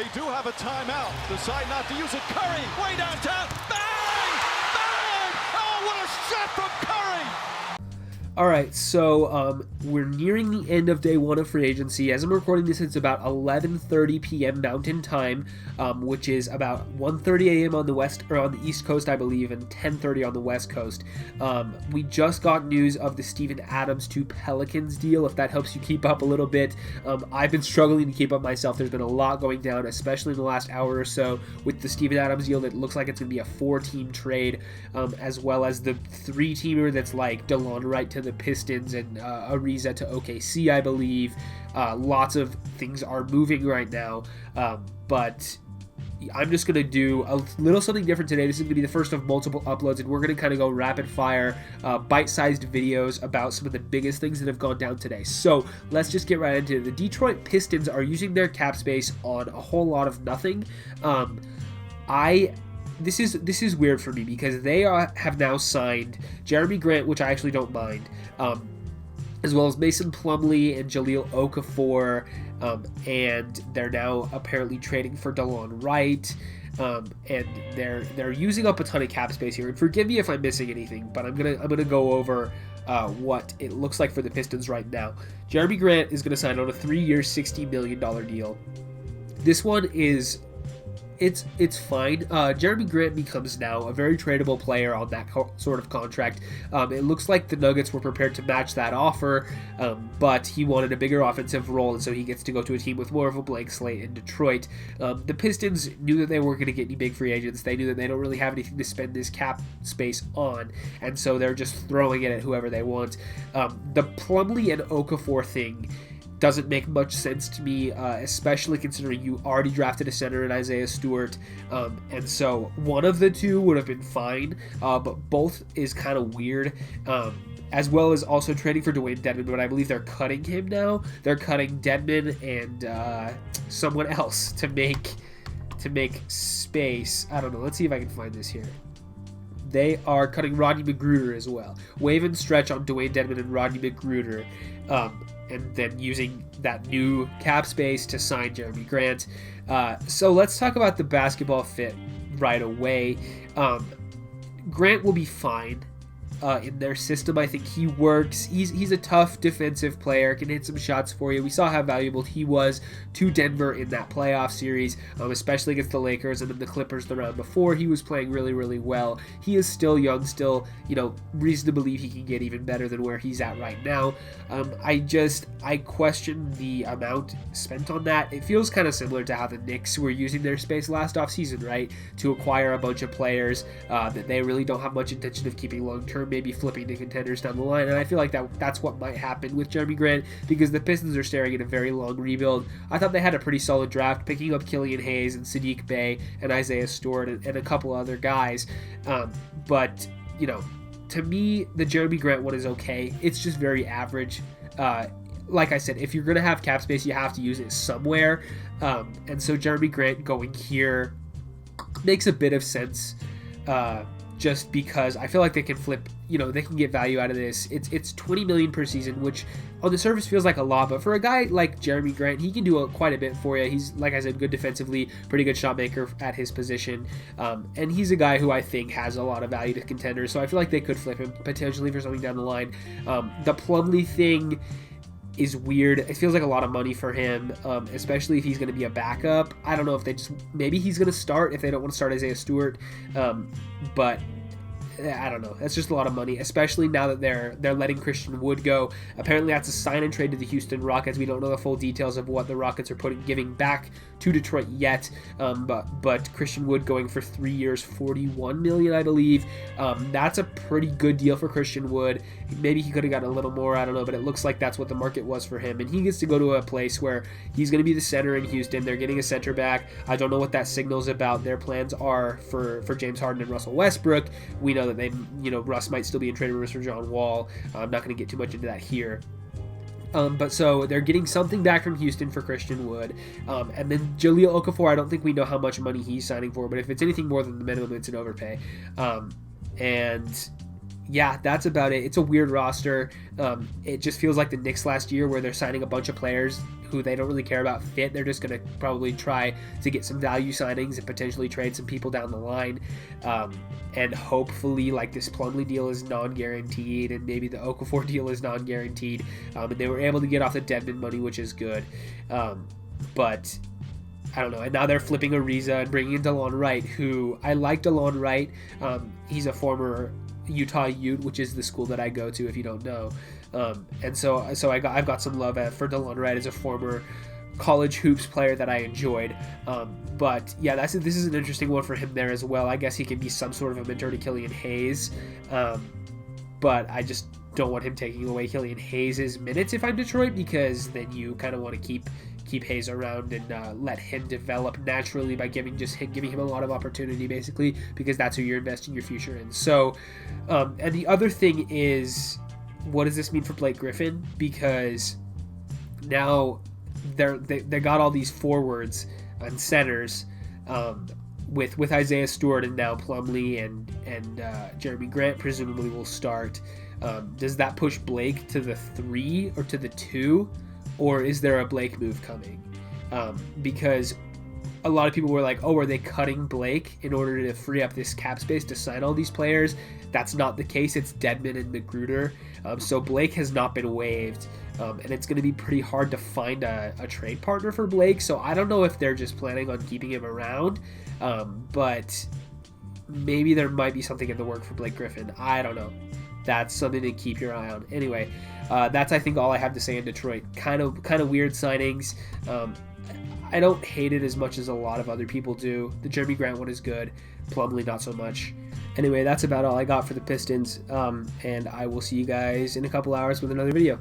They do have a timeout. Decide not to use it. Curry, way downtown. Bang! Bang! Oh, what a shot from Curry! All right, so we're nearing the end of day one of free agency. As I'm recording this, it's about 11:30 p.m. Mountain Time, which is about 1:30 a.m. on the west or on the East Coast, I believe, and 10:30 on the West Coast. We just got news of the Steven Adams to Pelicans deal. If that helps you keep up a little bit, I've been struggling to keep up myself. There's been a lot going down, especially in the last hour or so, with the Steven Adams deal. That looks like it's going to be a 4-team trade, as well as the 3-teamer that's like Delon Wright to the Pistons and Ariza to OKC, I believe. Lots of things are moving right now, but I'm just going to do a little something different today. This is going to be the first of multiple uploads, and we're going to kind of go rapid fire, bite-sized videos about some of the biggest things that have gone down today. So let's just get right into it. The Detroit Pistons are using their cap space on a whole lot of nothing. This is weird for me because they have now signed Jerami Grant, which I actually don't mind, as well as Mason Plumlee and Jahlil Okafor, and they're now apparently trading for Delon Wright, and they're using up a ton of cap space here. And forgive me if I'm missing anything, but I'm gonna go over what it looks like for the Pistons right now. Jerami Grant is gonna sign on a 3-year, $60 million deal. This one is. It's fine. Jerami Grant becomes now a very tradable player on that sort of contract. It looks like the Nuggets were prepared to match that offer, but he wanted a bigger offensive role, and so he gets to go to a team with more of a blank slate in Detroit. The Pistons knew that they weren't going to get any big free agents. They knew that they don't really have anything to spend this cap space on, and so they're just throwing it at whoever they want. The Plumlee and Okafor thing doesn't make much sense to me, especially considering you already drafted a center in Isaiah Stewart, and so one of the two would have been fine, but both is kind of weird, as well as also trading for Dwayne Dedmon, but I believe they're cutting him now. They're cutting Dedmon and someone else to make space. I don't know. Let's see if I can find this here. They are cutting Rodney McGruder as well. Wave and stretch on Dwayne Dedmon and Rodney McGruder, and then using that new cap space to sign Jerami Grant. So let's talk about the basketball fit right away. Grant will be fine in their system. I think he works. He's a tough defensive player, can hit some shots for you. We saw how valuable he was to Denver in that playoff series, especially against the Lakers and then the Clippers the round before. He was playing really, really well. He is still young, still, reason to believe he can get even better than where he's at right now. I question the amount spent on that. It feels kind of similar to how the Knicks were using their space last offseason, right? To acquire a bunch of players that they really don't have much intention of keeping long term, maybe flipping to contenders down the line. And I feel like that's what might happen with Jerami Grant, because the Pistons are staring at a very long rebuild. I thought they had a pretty solid draft, picking up Killian Hayes and Saddiq Bey and Isaiah Stewart and a couple other guys. But to me, the Jerami Grant one is okay. It's just very average. Like I said, if you're going to have cap space, you have to use it somewhere. And so Jerami Grant going here makes a bit of sense, just because I feel like they can flip, they can get value out of this. It's $20 million per season, which on the surface feels like a lot, but for a guy like Jerami Grant, he can do quite a bit for you. He's, like I said, good defensively, pretty good shot maker at his position, and he's a guy who I think has a lot of value to contenders, so I feel like they could flip him potentially for something down the line. The Plumlee thing is weird. It feels like a lot of money for him, especially if he's going to be a backup. I don't know if maybe he's going to start if they don't want to start Isaiah Stewart, but I don't know. That's just a lot of money, especially now that they're letting Christian Wood go. Apparently that's a sign and trade to the Houston Rockets. We don't know the full details of what the Rockets are giving back to Detroit yet, but Christian Wood going for 3 years, $41 million, I believe. That's a pretty good deal for Christian Wood. Maybe he could have gotten a little more, I don't know, but it looks like that's what the market was for him, and he gets to go to a place where he's going to be the center in Houston. They're getting a center back. I don't know what that signals about their plans are for James Harden and Russell Westbrook. We know that Russ might still be in trade rumors for John Wall. I'm not going to get too much into that here. But so they're getting something back from Houston for Christian Wood. And then Jahlil Okafor, I don't think we know how much money he's signing for, but if it's anything more than the minimum, it's an overpay. And yeah, that's about it. It's a weird roster. It just feels like the Knicks last year, where they're signing a bunch of players who they don't really care about fit. They're just going to probably try to get some value signings and potentially trade some people down the line. And hopefully, like, this Plumlee deal is non-guaranteed, and maybe the Okafor deal is non-guaranteed. And they were able to get off the Dedmon money, which is good. But I don't know. And now they're flipping Ariza and bringing in Delon Wright, who I like Delon Wright. He's a former Utah Ute, which is the school that I go to, if you don't know. And so I've got some love for Delon Wright as a former college hoops player that I enjoyed. But yeah, this is an interesting one for him there as well. I guess he can be some sort of a mentor to Killian Hayes. But I just don't want him taking away Killian Hayes' minutes if I'm Detroit, because then you kind of want to keep Hayes around and let him develop naturally by giving him a lot of opportunity, basically, because that's who you're investing your future in. So, and the other thing is, what does this mean for Blake Griffin? Because now they got all these forwards and centers with Isaiah Stewart, and now Plumlee and Jerami Grant presumably will start. Does that push Blake to the 3 or to the 2? Or is there a Blake move coming? Because a lot of people were like, oh, are they cutting Blake in order to free up this cap space to sign all these players? That's not the case. It's Dedmon and Magruder. So Blake has not been waived. And it's going to be pretty hard to find a trade partner for Blake. So I don't know if they're just planning on keeping him around. But maybe there might be something in the work for Blake Griffin. I don't know. That's something to keep your eye on. Anyway, that's, I think, all I have to say in Detroit. Kind of weird signings. I don't hate it as much as a lot of other people do. The Jerami Grant one is good. Plumlee, not so much. Anyway, that's about all I got for the Pistons. And I will see you guys in a couple hours with another video.